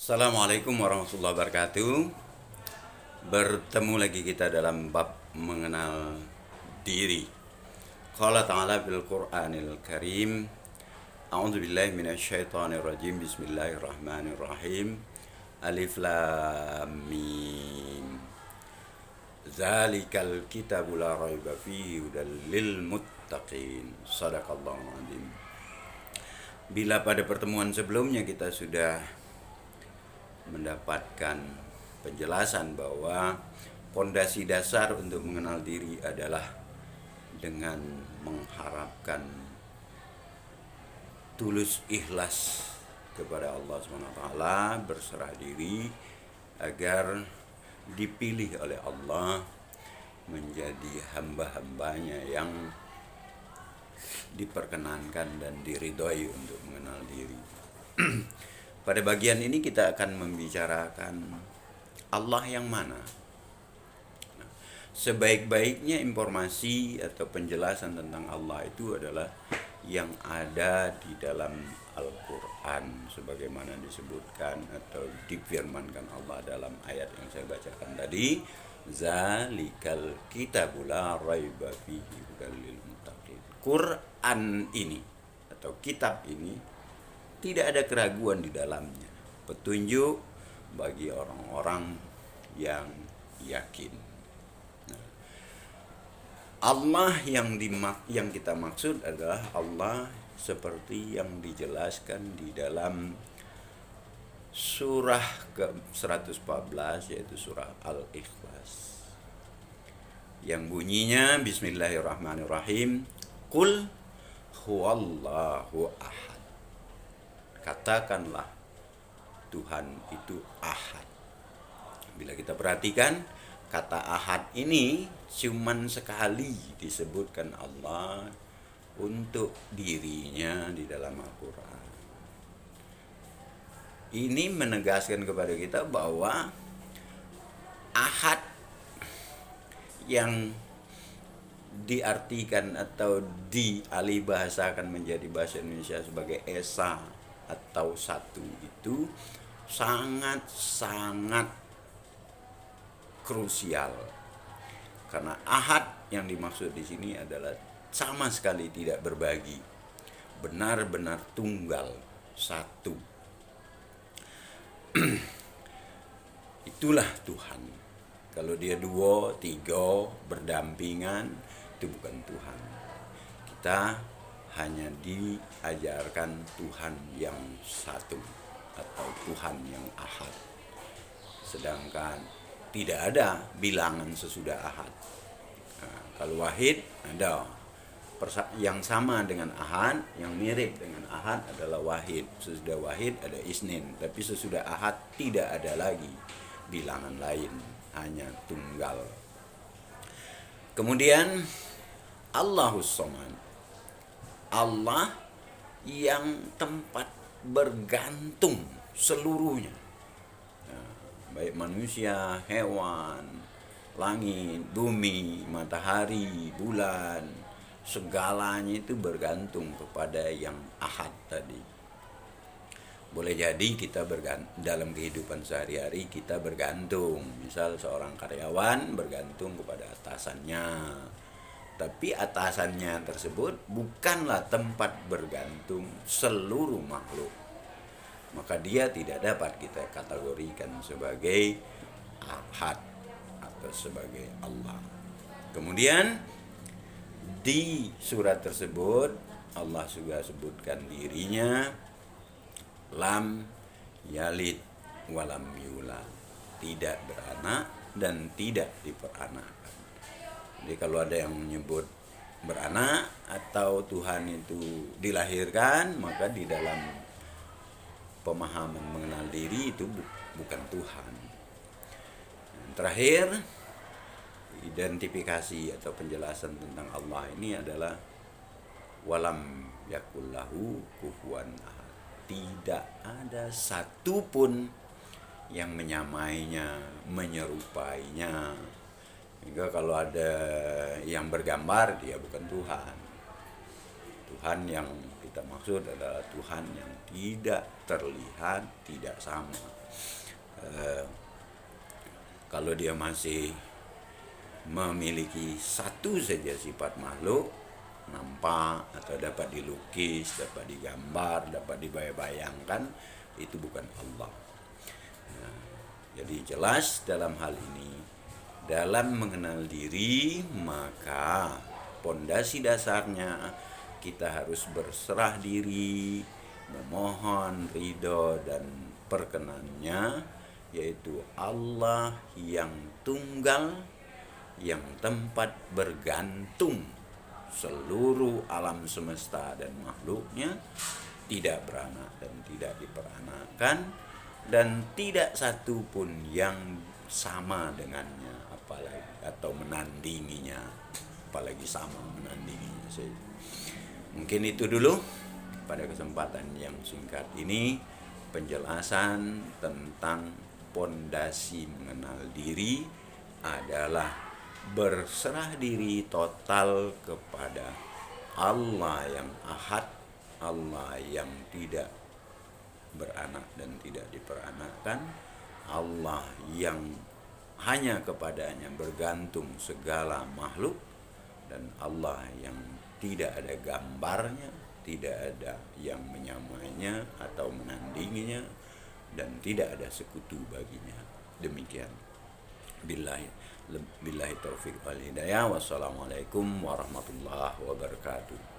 Assalamualaikum warahmatullahi wabarakatuh. Bertemu lagi kita dalam bab mengenal diri. Qala ta'ala bil Qur'anil Karim. A'udzu billahi minasyaitonir rajim. Bismillahirrahmanirrahim. Alif lam mim. Zalikal kitabu la raiba fihi hudal lil muttaqin. Shadaqallahul adzim. Bila pada pertemuan sebelumnya kita sudah mendapatkan penjelasan bahwa fondasi dasar untuk mengenal diri adalah dengan mengharapkan tulus ikhlas kepada Allah SWT, berserah diri agar dipilih oleh Allah menjadi hamba-hambanya yang diperkenankan dan diridhoi untuk mengenal diri. Pada bagian ini kita akan membicarakan Allah yang mana. Nah, sebaik-baiknya informasi atau penjelasan tentang Allah itu adalah yang ada di dalam Al-Quran, sebagaimana disebutkan atau difirmankan Allah dalam ayat yang saya bacakan tadi. Zalikal kitabu la raiba fihi hudal lil muttaqin. Quran ini atau kitab ini tidak ada keraguan di dalamnya, petunjuk bagi orang-orang yang yakin. Nah, Allah yang kita maksud adalah Allah seperti yang dijelaskan di dalam surah ke-114, yaitu surah Al-Ikhlas, yang bunyinya Bismillahirrahmanirrahim. Qul huwallahu ahad. Katakanlah Tuhan itu ahad. Bila kita perhatikan, kata ahad ini cuman sekali disebutkan Allah untuk dirinya di dalam Al-Quran. Ini menegaskan kepada kita bahwa ahad yang diartikan atau dialih bahasakan menjadi bahasa Indonesia sebagai esa atau satu itu sangat-sangat krusial, karena ahad yang dimaksud di sini adalah sama sekali tidak berbagi, benar-benar tunggal, satu. Itulah Tuhan. Kalau dia dua, tiga, berdampingan, itu bukan Tuhan. Kita hanya diajarkan Tuhan yang satu atau Tuhan yang ahad. Sedangkan tidak ada bilangan sesudah ahad. Nah, kalau wahid ada yang sama dengan ahad, yang mirip dengan ahad adalah wahid. Sesudah wahid ada isnin, tapi sesudah ahad tidak ada lagi bilangan lain, hanya tunggal. Kemudian Allahus Somad, Allah yang tempat bergantung seluruhnya, baik manusia, hewan, langit, bumi, matahari, bulan, segalanya itu bergantung kepada yang ahad tadi. Boleh jadi kita dalam kehidupan sehari-hari kita bergantung, misal seorang karyawan bergantung kepada atasannya, tapi atasannya tersebut bukanlah tempat bergantung seluruh makhluk, maka dia tidak dapat kita kategorikan sebagai ahad atau sebagai Allah. Kemudian di surat tersebut Allah juga sebutkan dirinya lam yalid walam yulad, tidak beranak dan tidak diperanakan. Jadi kalau ada yang menyebut beranak atau Tuhan itu dilahirkan, maka di dalam pemahaman mengenal diri itu bukan Tuhan. Dan terakhir, identifikasi atau penjelasan tentang Allah ini adalah walam yakullahu kufuwan ahad. Tidak ada satupun yang menyamainya, menyerupainya. Hingga kalau ada yang bergambar, dia bukan Tuhan. Tuhan yang kita maksud adalah Tuhan yang tidak terlihat, tidak sama, Eh, Kalau dia masih memiliki satu saja sifat makhluk, nampak atau dapat dilukis, dapat digambar, dapat dibayang-bayangkan, itu bukan Allah. Nah, jadi jelas dalam hal ini, dalam mengenal diri, maka pondasi dasarnya kita harus berserah diri, memohon ridho dan perkenannya, yaitu Allah yang tunggal, yang tempat bergantung seluruh alam semesta dan makhluknya, tidak beranak dan tidak diperanakan, dan tidak satu pun yang sama dengannya, apalagi atau menandinginya, apalagi sama menandinginya. Mungkin itu dulu pada kesempatan yang singkat ini, penjelasan tentang pondasi mengenal diri adalah berserah diri total kepada Allah yang ahad, Allah yang tidak beranak dan tidak diperanakkan, Allah yang hanya kepadanya bergantung segala makhluk, dan Allah yang tidak ada gambarnya, tidak ada yang menyamainya atau menandinginya, dan tidak ada sekutu baginya. Demikian. Billahi taufiq wal hidayah. Wassalamualaikum warahmatullahi wabarakatuh.